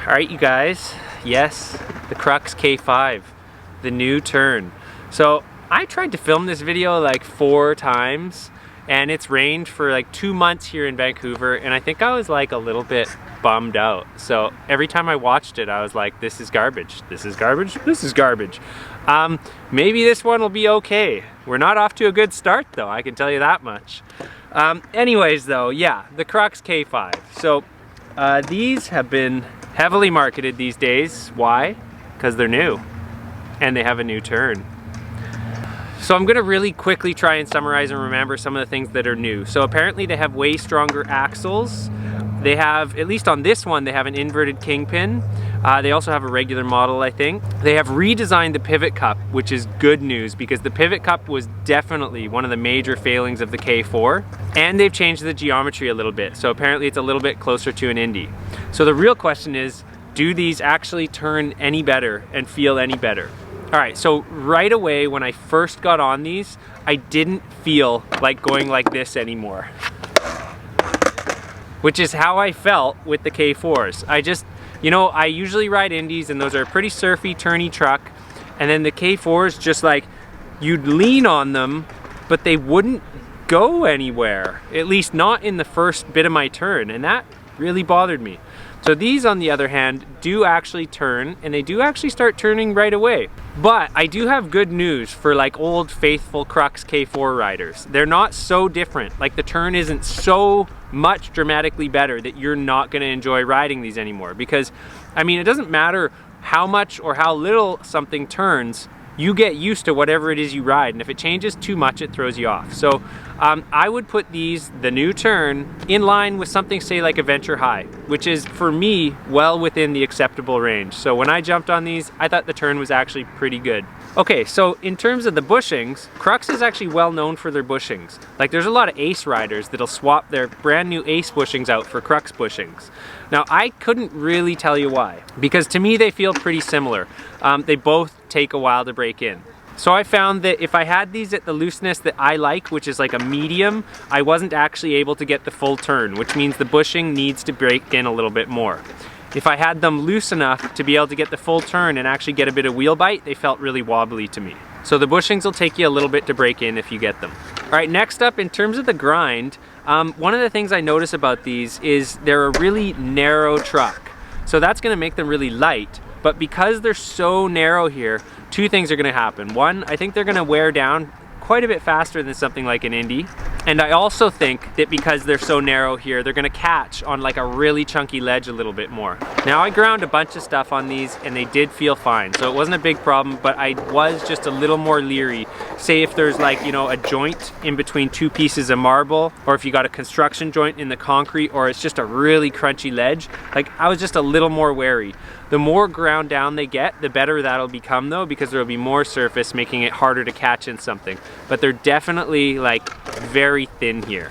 Alright you guys, yes, the Crux K5, the new turn. So I tried to film this video like 4 times and it's rained for like 2 months here in Vancouver, and I think I was like a little bit bummed out. So every time I watched it I was like, this is garbage, this is garbage, this is garbage. Maybe this one will be okay. We're not off to a good start though, I can tell you that much. Anyways though, yeah, the Crux K5. So these have been heavily marketed these days. Why? Because they're new and they have a new turn. So I'm gonna really quickly try and summarize and remember some of the things that are new. So apparently they have way stronger axles. They have, at least on this one, they have an inverted kingpin. They also have a regular model, I think. They have redesigned the pivot cup, which is good news because the pivot cup was definitely one of the major failings of the K4. And they've changed the geometry a little bit. So apparently it's a little bit closer to an Indy. So the real question is, do these actually turn any better and feel any better? All right, so right away when I first got on these, I didn't feel like going like this anymore, which is how I felt with the K4s. I usually ride Indies and those are a pretty surfy, turny truck. And then the K4s, just like, you'd lean on them, but they wouldn't go anywhere, at least not in the first bit of my turn. And that really bothered me. So these, on the other hand, do actually turn, and they do actually start turning right away. But I do have good news for like old faithful Crux K4 riders. They're not so different. Like the turn isn't so much dramatically better that you're not gonna enjoy riding these anymore. Because, I mean, it doesn't matter how much or how little something turns, you get used to whatever it is you ride, and if it changes too much, it throws you off. So I would put these, the new turn, in line with something, say like a Venture High, which is, for me, well within the acceptable range. So when I jumped on these, I thought the turn was actually pretty good. Okay, so in terms of the bushings, Crux is actually well known for their bushings. Like there's a lot of Ace riders that'll swap their brand new Ace bushings out for Crux bushings. Now I couldn't really tell you why, because to me they feel pretty similar. They both take a while to break in. So I found that if I had these at the looseness that I like, which is like a medium, I wasn't actually able to get the full turn, which means the bushing needs to break in a little bit more. If I had them loose enough to be able to get the full turn and actually get a bit of wheel bite, they felt really wobbly to me. So the bushings will take you a little bit to break in if you get them. All right, next up, in terms of the grind, one of the things I notice about these is they're a really narrow truck. So that's gonna make them really light, but because they're so narrow here, 2 things are gonna happen. One, I think they're gonna wear down quite a bit faster than something like an Indy. And I also think that because they're so narrow here, they're gonna catch on like a really chunky ledge a little bit more. Now I ground a bunch of stuff on these and they did feel fine. So it wasn't a big problem, but I was just a little more leery. Say if there's like, you know, a joint in between 2 pieces of marble, or if you got a construction joint in the concrete, or it's just a really crunchy ledge, like I was just a little more wary. The more ground down they get, the better that'll become though, because there'll be more surface, making it harder to catch in something. But they're definitely like very thin here.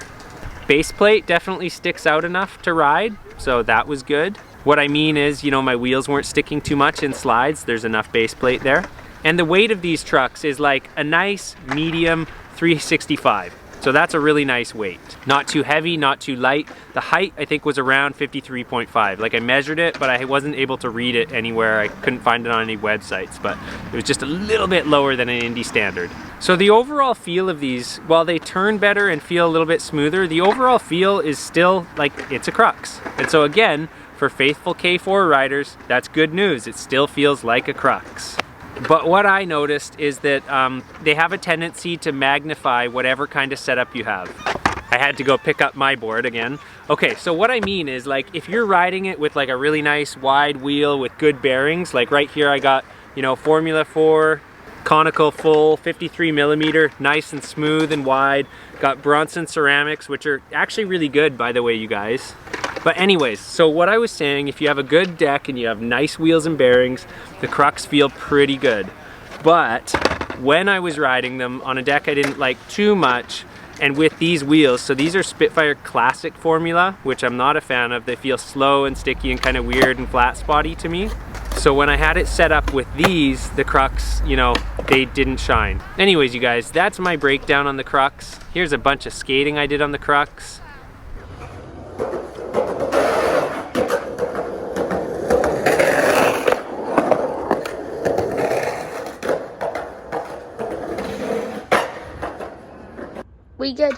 Base plate definitely sticks out enough to ride, so that was good. What I mean is, you know, my wheels weren't sticking too much in slides. There's enough base plate there. And the weight of these trucks is like a nice medium 365. So that's a really nice weight. Not too heavy, not too light. The height I think was around 53.5. Like I measured it, but I wasn't able to read it anywhere. I couldn't find it on any websites, but it was just a little bit lower than an Indy standard. So the overall feel of these, while they turn better and feel a little bit smoother, the overall feel is still like it's a Crux. And so again, for faithful K4 riders, that's good news. It still feels like a Crux. But what I noticed is that they have a tendency to magnify whatever kind of setup you have. I had to go pick up my board again. Okay, so what I mean is, like, if you're riding it with like a really nice wide wheel with good bearings, like right here I got, you know, Formula 4 conical full 53 millimeter, nice and smooth and wide. Got Bronson ceramics, which are actually really good, by the way, you guys. But anyways, so what I was saying, if you have a good deck and you have nice wheels and bearings, the Crux feel pretty good. But when I was riding them on a deck I didn't like too much, and with these wheels, so these are Spitfire Classic formula, which I'm not a fan of. They feel slow and sticky and kind of weird and flat spotty to me. So when I had it set up with these, the Crux, you know, they didn't shine. Anyways, you guys, that's my breakdown on the Crux. Here's a bunch of skating I did on the Crux. We good.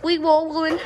We rolling.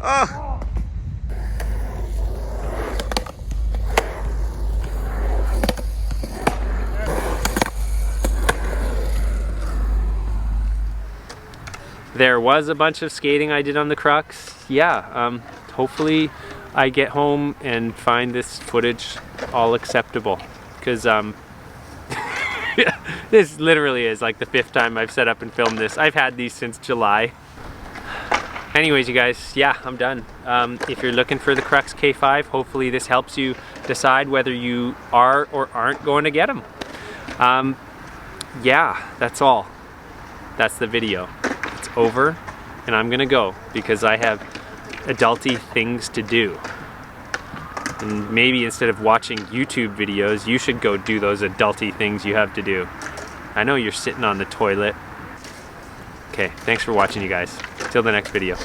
Oh. There was a bunch of skating I did on the Crux. Yeah, hopefully I get home and find this footage all acceptable, because this literally is like the 5th time I've set up and filmed this. I've had these since July. Anyways, you guys, yeah, I'm done. If you're looking for the Crux K5, hopefully this helps you decide whether you are or aren't going to get them. Yeah, that's all. That's the video. It's over, and I'm gonna go because I have adulty things to do. And maybe instead of watching YouTube videos, you should go do those adulty things you have to do. I know you're sitting on the toilet. Okay, thanks for watching, you guys. Till the next video.